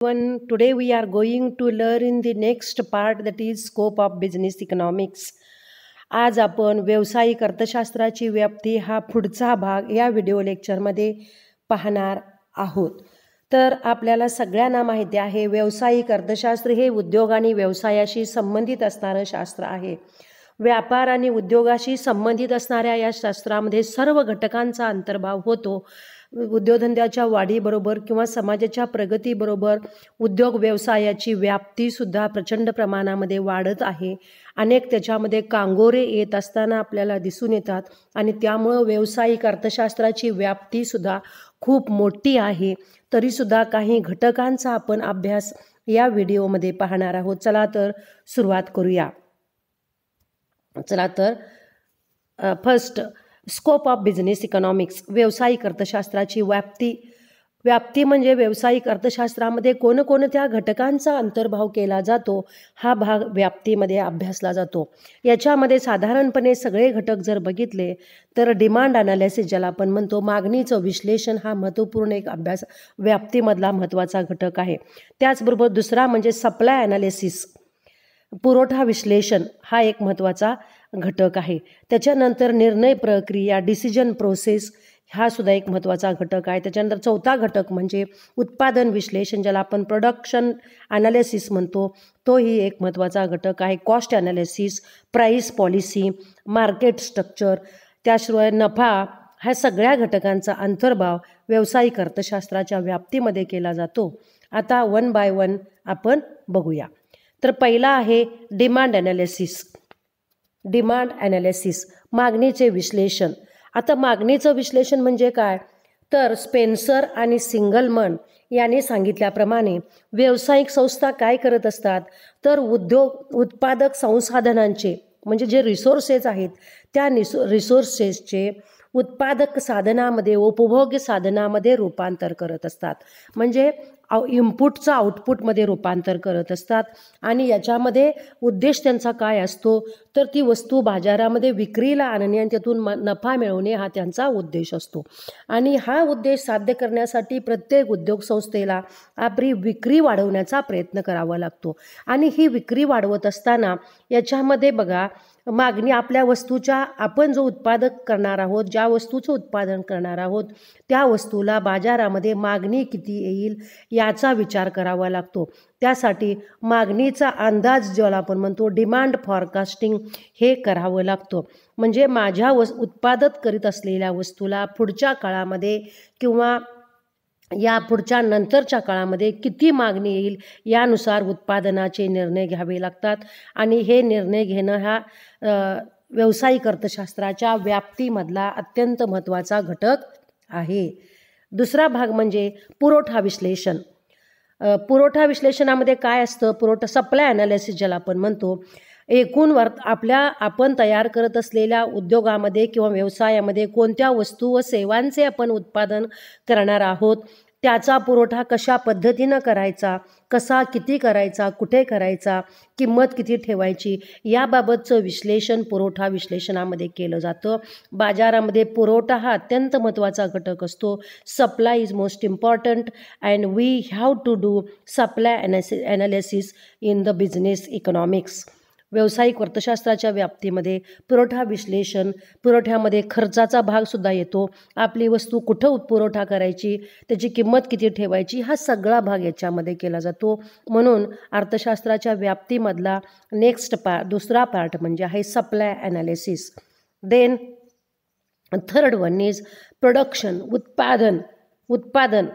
Today we are going to learn the next part, that is scope of business economics. आज आपण व्यावसायिक अर्थशास्त्राची व्याप्ती हा पुढचा भाग या व्हिडिओ लेक्चरमध्ये पाहणार आहोत. तर आपल्याला सगळ्यांना माहिती आहे, व्यावसायिक अर्थशास्त्र हे उद्योग आणि व्यवसायाशी संबंधित असणारं शास्त्र आहे. व्यापार आणि उद्योगाशी संबंधित असणाऱ्या या शास्त्रामध्ये सर्व घटकांचा अंतर्भाव होतो. उद्योगधंद्याच्या वाढीबरोबर किंवा समाजाच्या प्रगतीबरोबर उद्योग व्यवसायाची व्याप्तीसुद्धा प्रचंड प्रमाणामध्ये वाढत आहे. अनेक त्याच्यामध्ये कांगोरे येत असताना आपल्याला दिसून येतात आणि त्यामुळं व्यावसायिक अर्थशास्त्राची व्याप्तीसुद्धा खूप मोठी आहे. तरीसुद्धा काही घटकांचा आपण अभ्यास या व्हिडिओमध्ये पाहणार आहोत. चला तर सुरुवात करूया. First, scope of business economics. व्यावसायिक अर्थशास्त्राची व्याप्ती म्हणजे व्यावसायिक अर्थशास्त्रामध्ये कोणकोणत्या घटकांचा अंतर्भाव केला जातो हा भाग व्याप्तीमध्ये अभ्यासला जातो. याच्यामध्ये साधारणपणे सगळे घटक जर बघितले तर डिमांड अनालिसिस, ज्याला आपण म्हणतो मागणीचं विश्लेषण, हा महत्त्वपूर्ण एक अभ्यास व्याप्तीमधला महत्त्वाचा घटक आहे. त्याचबरोबर दुसरा म्हणजे सप्लाय अनालिसिस, पुरवठा विश्लेषण, हा एक महत्त्वाचा घटक आहे. त्याच्यानंतर निर्णय प्रक्रिया, डिसिजन प्रोसेस, हा सुद्धा एक महत्त्वाचा घटक आहे. त्याच्यानंतर चौथा घटक म्हणजे उत्पादन विश्लेषण, ज्याला आपण प्रोडक्शन ॲनालिसिस म्हणतो, तोही एक महत्त्वाचा घटक आहे. Cost analysis, price policy, market structure, त्याशिवाय नफा, ह्या सगळ्या घटकांचा अंतर्भाव व्यावसायिक अर्थशास्त्राच्या व्याप्तीमध्ये केला जातो. आता वन बाय वन आपण बघूया. तर पहिला आहे डिमांड ॲनालिसिस. मागणीचे विश्लेषण. आता मागणीचं विश्लेषण म्हणजे काय, तर स्पेन्सर आणि सिंगलमन यांनी सांगितल्याप्रमाणे व्यावसायिक संस्था काय करत असतात, तर उत्पादक संसाधनांचे म्हणजे जे रिसोर्सेस आहेत त्या रिसोर्सेसचे उत्पादक साधनामध्ये, उपभोग्य साधनामध्ये रूपांतर करत असतात. म्हणजे इनपुटचं आउटपुटमध्ये रूपांतर करत असतात. आणि याच्यामध्ये उद्देश त्यांचा काय असतो, तर ती वस्तू बाजारामध्ये विक्रीला आणणे आणि त्यातून नफा मिळवणे हा त्यांचा उद्देश असतो. आणि हा उद्देश साध्य करण्यासाठी प्रत्येक उद्योग संस्थेला आपली विक्री वाढवण्याचा प्रयत्न करावा लागतो. आणि ही विक्री वाढवत असताना याच्यामध्ये बघा, मागणी आपल्या वस्तूच्या, आपण जो उत्पादक करणार आहोत, ज्या वस्तूचं उत्पादन करणार आहोत त्या वस्तूला बाजारामध्ये मागणी किती येईल याचा विचार करावा लागतो. त्यासाठी मागणीचा अंदाज, ज्याला आपण म्हणतो डिमांड फॉरकास्टिंग, हे करावं लागतं. म्हणजे माझ्या उत्पादत करीत असलेल्या वस्तूला पुढच्या काळामध्ये किंवा या पुढच्या नंतरच्या काळामध्ये किती मागणी येईल यानुसार उत्पादनाचे निर्णय घ्यावे लागतात. आणि हे निर्णय घेणं हा व्यावसायिक अर्थशास्त्राच्या व्याप्तीमधला अत्यंत महत्त्वाचा घटक आहे. दुसरा भाग म्हणजे पुरवठा विश्लेषण. पुरवठा विश्लेषणामध्ये काय असतं, सप्लाय ॲनालिसिस ज्याला आपण म्हणतो. एकूण आपण तयार करत असलेल्या उद्योगामध्ये किंवा व्यवसायामध्ये कोणत्या वस्तू व सेवांचे आपण उत्पादन करणार आहोत, त्याचा पुरवठा कशा पद्धतीनं करायचा, किती करायचा, कुठे करायचा, किंमत किती ठेवायची, याबाबतचं विश्लेषण पुरवठा विश्लेषणामध्ये केलं जातं. बाजारामध्ये पुरवठा हा अत्यंत महत्त्वाचा घटक असतो. Supply is most important and we have to do supply analysis in the business economics. व्यावसायिक अर्थशास्त्राच्या व्याप्तीमध्ये पुरवठा विश्लेषण, पुरवठ्यामध्ये खर्चाचा भागसुद्धा येतो. आपली वस्तू कुठं पुरवठा करायची, त्याची किंमत किती ठेवायची, हा सगळा भाग याच्यामध्ये केला जातो. म्हणून अर्थशास्त्राच्या व्याप्तीमधला दुसरा पार्ट म्हणजे आहे supply analysis. Then third one is production, उत्पादन.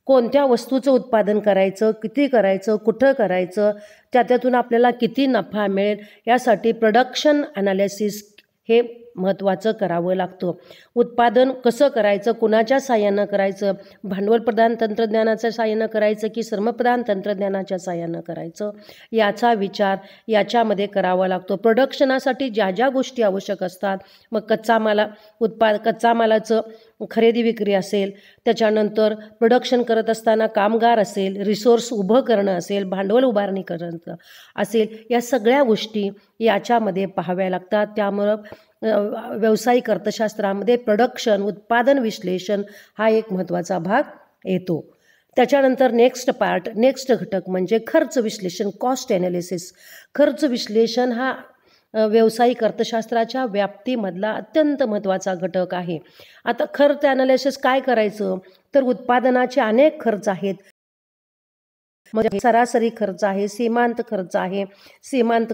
कोणत्या वस्तूचं उत्पादन करायचं, किती करायचं, कुठं करायचं, त्यातून आपल्याला किती नफा मिळेल, यासाठी प्रोडक्शन ॲनालिसिस हे महत्त्वाचं करावं लागतं. उत्पादन कसं करायचं, कुणाच्या साहाय्यानं करायचं, भांडवलप्रधान तंत्रज्ञानाच्या साहाय्यानं करायचं की श्रमप्रधान तंत्रज्ञानाच्या साहाय्यानं करायचं, याचा विचार याच्यामध्ये करावा लागतो. प्रोडक्शनासाठी ज्या ज्या गोष्टी आवश्यक असतात, मग कच्चा मालाचं खरेदी विक्री असेल, त्याच्यानंतर प्रोडक्शन करत असताना कामगार असेल, रिसोर्स उभं करणं असेल, भांडवल उभारणी करणं असेल, या सगळ्या गोष्टी याच्यामध्ये पाहाव्या लागतात. त्यामुळं व्यावसायिक अर्थशास्त्रामध्ये उत्पादन विश्लेषण हा एक महत्त्वाचा भाग येतो. त्याच्यानंतर नेक्स्ट घटक म्हणजे खर्च विश्लेषण, कॉस्ट ॲनालिसिस. खर्च विश्लेषण हा व्यावसायिक अर्थशास्त्राच्या व्याप्तीमधला अत्यंत महत्त्वाचा घटक आहे. आता खर्च ॲनालिसिस काय करायचं, तर उत्पादनाचे अनेक खर्च आहेत. म्हणजे सरासरी खर्च आहे, सीमांत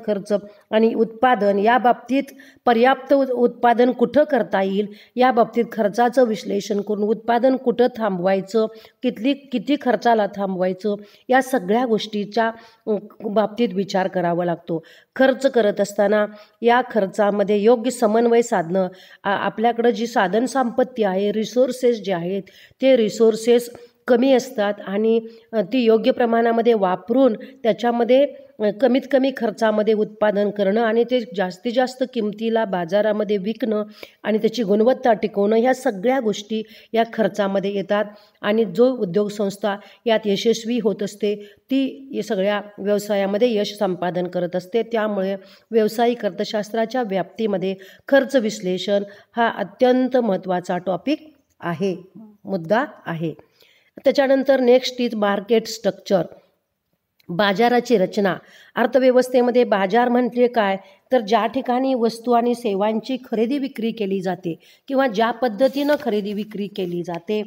खर्च आणि उत्पादन या बाबतीत पर्याप्त उत्पादन कुठं करता येईल या बाबतीत खर्चाचं विश्लेषण करून उत्पादन कुठं थांबवायचं, किती खर्चाला थांबवायचं या सगळ्या गोष्टीच्या बाबतीत विचार करावा लागतो. खर्च करत असताना या खर्चामध्ये योग्य समन्वय साधणं, आपल्याकडं जी साधन संपत्ती आहे, रिसोर्सेस जे आहेत ते रिसोर्सेस कमी असतात आणि ती योग्य प्रमाणामध्ये वापरून त्याच्यामध्ये कमीत कमी खर्चामध्ये उत्पादन करणं आणि ते जास्तीत जास्त किमतीला बाजारामध्ये विकणं आणि त्याची गुणवत्ता टिकवणं ह्या सगळ्या गोष्टी या खर्चामध्ये येतात. आणि जो उद्योग संस्था यात यशस्वी होत असते ती सगळ्या व्यवसायामध्ये यश संपादन करत असते. त्यामुळे व्यावसायिक अर्थशास्त्राच्या व्याप्तीमध्ये खर्च विश्लेषण हा अत्यंत महत्त्वाचा टॉपिक आहे, मुद्दा आहे. त्याच्यानंतर नेक्स्ट इज मार्केट स्ट्रक्चर, बाजाराची रचना. अर्थव्यवस्थेमध्ये बाजार म्हणजे काय, तर ज्या ठिकाणी वस्तू आणि सेवांची खरेदी विक्री केली जाते किंवा ज्या पद्धतीनं खरेदी विक्री केली जाते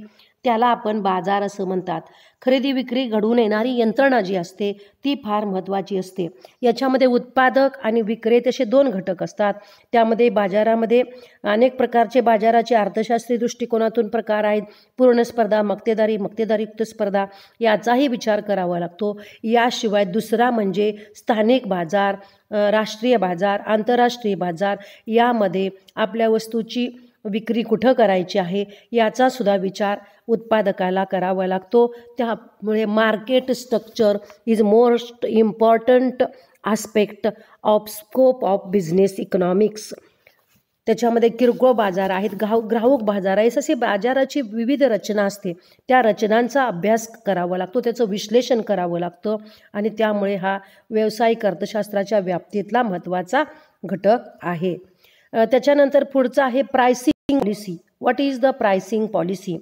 त्याला आपण बाजार असं म्हणतात. खरेदी विक्री घडून येणारी यंत्रणा जी असते ती फार महत्त्वाची असते. याच्यामध्ये उत्पादक आणि विक्रेते असे दोन घटक असतात. त्यामध्ये बाजारामध्ये अनेक प्रकारचे बाजाराचे अर्थशास्त्रीय दृष्टिकोनातून प्रकार आहेत. पूर्ण स्पर्धा, मक्तेदारीयुक्त स्पर्धा याचाही विचार करावा लागतो. याशिवाय दुसरा म्हणजे स्थानिक बाजार, राष्ट्रीय बाजार, आंतरराष्ट्रीय बाजार यामध्ये आपल्या वस्तूची विक्री कुठं करायची आहे याचा सुद्धा विचार उत्पादकाला करावा लागतो. त्यामुळे market structure is most important aspect of scope of business economics. त्याच्यामध्ये किरकोळ बाजार आहेत, ग्राहक बाजार आहे, असे बाजाराची विविध रचना असते. त्या रचनांचा अभ्यास करावा लागतो, त्याचं विश्लेषण करावं लागतं आणि त्यामुळे हा व्यावसायिक अर्थशास्त्राच्या व्याप्तीतला महत्त्वाचा घटक आहे. त्याच्यानंतर पुढचं आहे pricing policy. What is the pricing policy?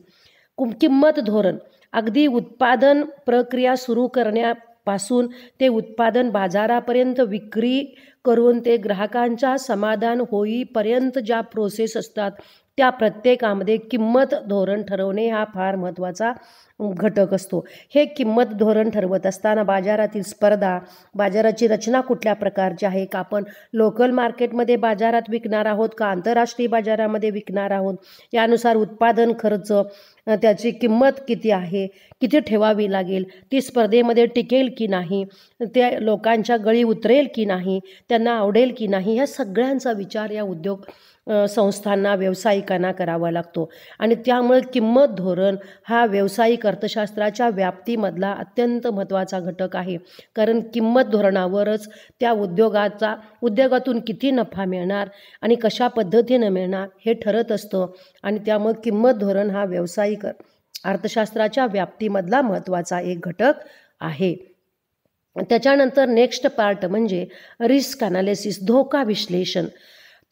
किंमत धोरण. अगदी उत्पादन प्रक्रिया सुरू करण्यापासून ते उत्पादन बाजारापर्यंत विक्री करून ते ग्राहकांच्या समाधान होईपर्यंत ज्या प्रोसेस असतात त्या प्रत्येकामध्ये किंमत धोरण ठरवणे हा फार महत्त्वाचा घटक असतो. हे किंमत धोरण ठरवत असताना बाजारातील स्पर्धा, बाजाराची रचना कुठल्या प्रकारची आहे, का आपण लोकल मार्केटमध्ये बाजारात विकणार आहोत का आंतरराष्ट्रीय बाजारामध्ये विकणार आहोत, यानुसार उत्पादन खर्च, त्याची किंमत किती आहे, किती ठेवावी लागेल, ती स्पर्धेमध्ये टिकेल की नाही, त्या लोकांच्या गळी उतरेल की नाही, त्यांना आवडेल की नाही, ह्या सगळ्यांचा विचार या उद्योग संस्थांना, व्यावसायिकांना करावा लागतो. आणि त्यामुळे किंमत धोरण हा व्यावसायिक अर्थशास्त्राच्या व्याप्तीमधला अत्यंत महत्त्वाचा घटक आहे. कारण किंमत धोरणावरच त्या उद्योगातून किती नफा मिळणार आणि कशा पद्धतीनं मिळणार हे ठरत असतं. आणि त्यामुळे किंमत धोरण हा व्यावसायिक अर्थशास्त्राच्या व्याप्तीमधला महत्त्वाचा एक घटक आहे. त्याच्यानंतर नेक्स्ट पार्ट म्हणजे रिस्क ॲनालिसिस, धोका विश्लेषण.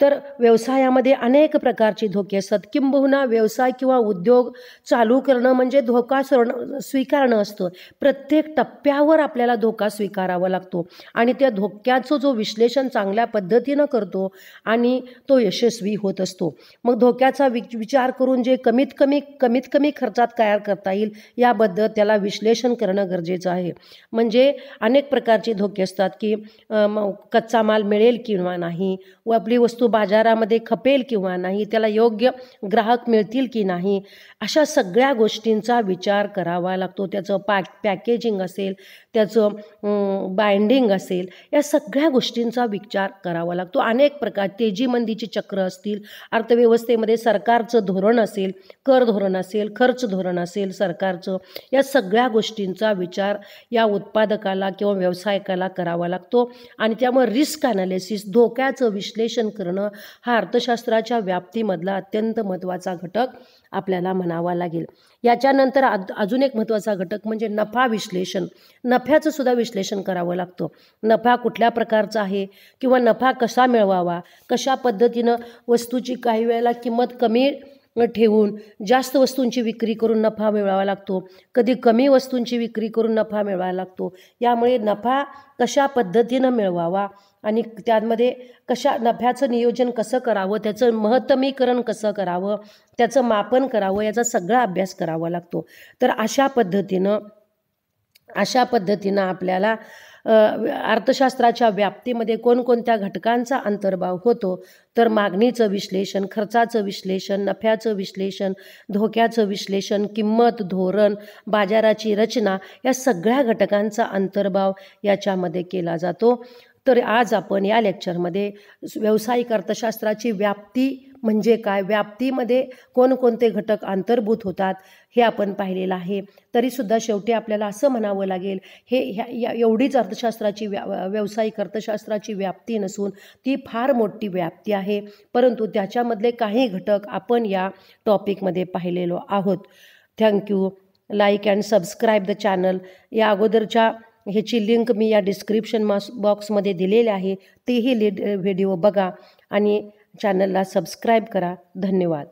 तर व्यवसायामध्ये अनेक प्रकारचे धोके असतात. किंबहुना व्यवसाय किंवा उद्योग चालू करणं म्हणजे धोका स्वीकारणं असतं. प्रत्येक टप्प्यावर आपल्याला धोका स्वीकारावा लागतो आणि त्या धोक्याचं जो विश्लेषण चांगल्या पद्धतीनं करतो आणि तो यशस्वी होत असतो. मग धोक्याचा विचार करून जे कमीत कमी खर्चात तयार करता येईल याबद्दल त्याला विश्लेषण करणं गरजेचं आहे. म्हणजे अनेक प्रकारचे धोके असतात की कच्चा माल मिळेल किंवा नाही, व आपली वस्तू बाजारामध्ये खपेल किंवा नाही, त्याला योग्य ग्राहक मिळतील की नाही, अशा सगळ्या गोष्टींचा विचार करावा लागतो. त्याचं पॅकेजिंग असेल, त्याचं बाइंडिंग असेल, या सगळ्या गोष्टींचा विचार करावा लागतो. अनेक प्रकार तेजी मंदीची चक्र असतील, अर्थव्यवस्थेमध्ये सरकारचं धोरण असेल, कर धोरण असेल, खर्च धोरण असेल सरकारचं, या सगळ्या गोष्टींचा विचार या उत्पादकाला किंवा व्यावसायिकाला करावा लागतो. आणि त्यामुळे रिस्क ॲनालिसिस, धोक्याचं विश्लेषण करणं हा अर्थशास्त्राच्या व्याप्तीमधला अत्यंत महत्त्वाचा घटक आपल्याला म्हणावा लागेल. याच्यानंतर अजून एक महत्त्वाचा घटक म्हणजे नफा विश्लेषण. नफ्याचं सुद्धा विश्लेषण करावं लागतं. नफा कुठल्या प्रकारचा आहे किंवा नफा कसा मिळवावा, कशा पद्धतीनं वस्तूची काही वेळेला किंमत कमी ठेवून जास्त वस्तूंची विक्री करून नफा मिळवावा लागतो, कधी कमी वस्तूंची विक्री करून नफा मिळवावा लागतो. यामुळे नफा कशा पद्धतीनं मिळवावा आणि त्यामध्ये नफ्याचं नियोजन कसं करावं, त्याचं महत्तमीकरण कसं करावं, त्याचं मापन करावं, याचा सगळा अभ्यास करावा लागतो. तर अशा पद्धतीनं आपल्याला अर्थशास्त्राच्या व्याप्तीमध्ये कोणकोणत्या घटकांचा अंतर्भाव होतो, तर मागणीचं विश्लेषण, खर्चाचं विश्लेषण, नफ्याचं विश्लेषण, धोक्याचं विश्लेषण, किंमत, धोरण, बाजाराची रचना, या सगळ्या घटकांचा अंतर्भाव याच्यामध्ये केला जातो. तर आज आपण या लेक्चरमध्ये व्यावसायिक अर्थशास्त्राची व्याप्ती म्हणजे काय, व्याप्तीमध्ये कोणकोणते घटक अंतर्भूत होतात हे आपण पाहिलेलं आहे. तरीसुद्धा शेवटी आपल्याला असं म्हणावं लागेल, एवढीच व्यावसायिक अर्थशास्त्राची व्याप्ती नसून ती फार मोठी व्याप्ती आहे, परंतु त्याच्यामधले काही घटक आपण या टॉपिकमध्ये पाहिलेलो आहोत. Thank you. Like and subscribe the channel. या अगोदरच्या ह्याची लिंक मी या डिस्क्रिप्शन बॉक्समध्ये दिलेली आहे, तीही व्हिडिओ बघा आणि चॅनलला सबस्क्राईब करा. धन्यवाद.